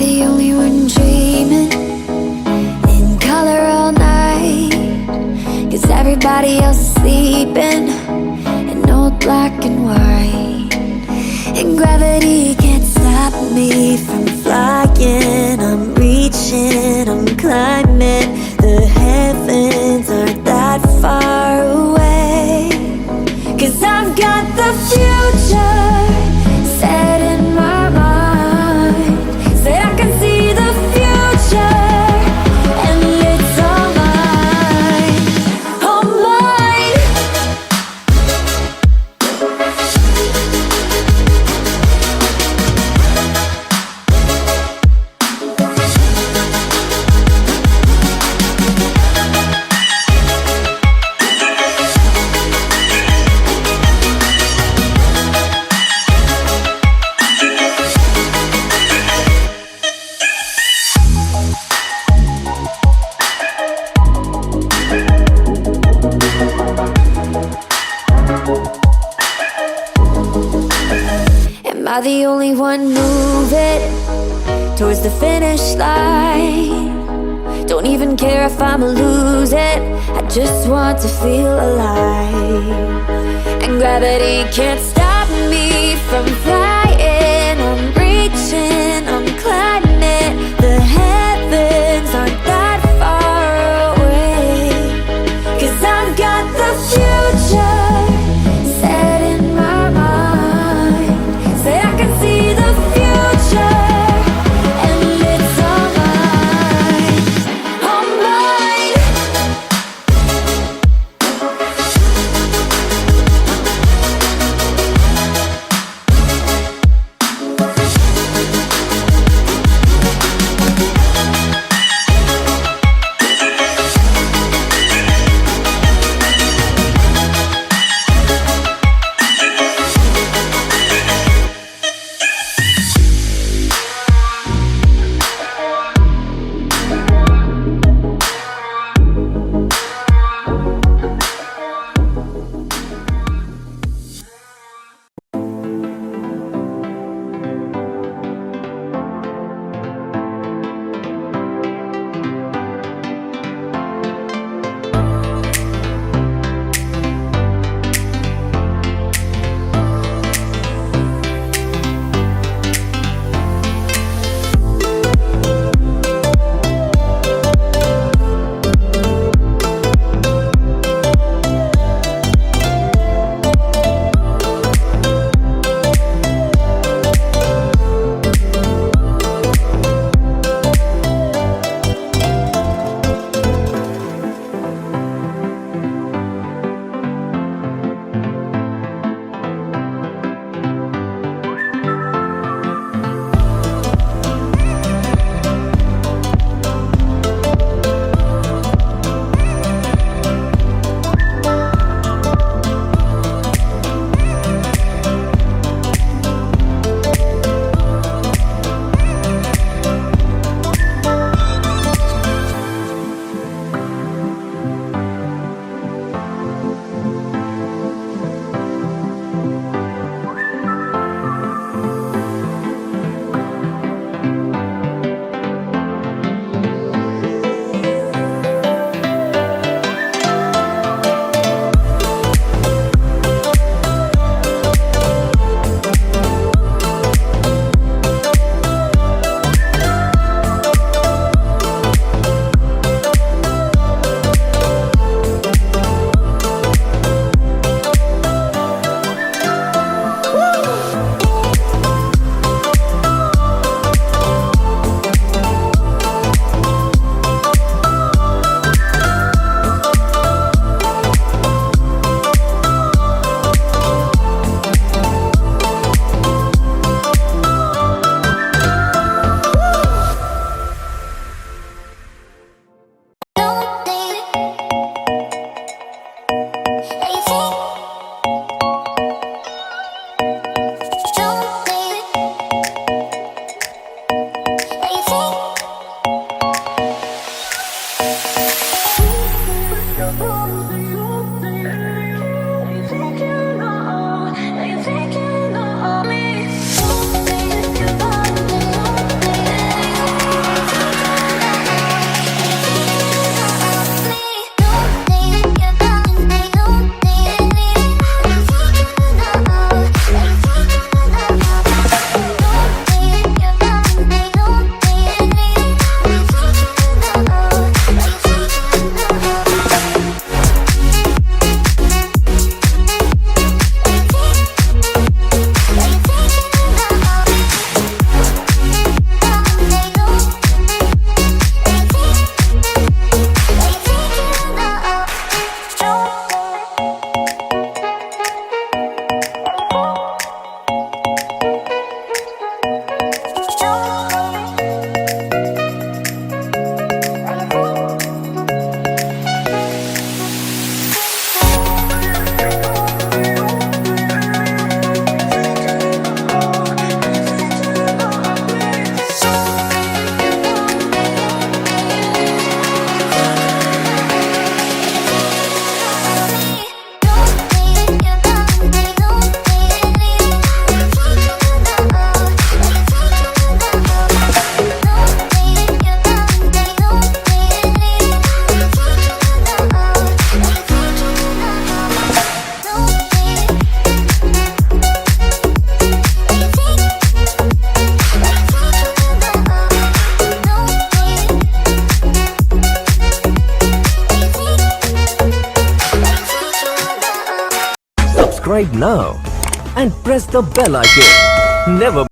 the only one dreaming in color all night, 'cause everybody else is sleeping in old black and white. And gravity can't stop me from flying. I'm reaching, I'm climbing. The heavens aren't that far away, 'cause I've got the future set in my mind. Said I can see the future, and it's all mine, all mine. Am I the only one moving towards the finish line? Don't even care if I'ma lose it, I just want to feel alive. And gravity can't stop me from flying. I'm reaching, I'm climbing. The heavens aren't that far away, 'cause I've got the future set in my mind. Say I can see the future, and it's all mine, all mine. Subscribe now and press the bell icon. Never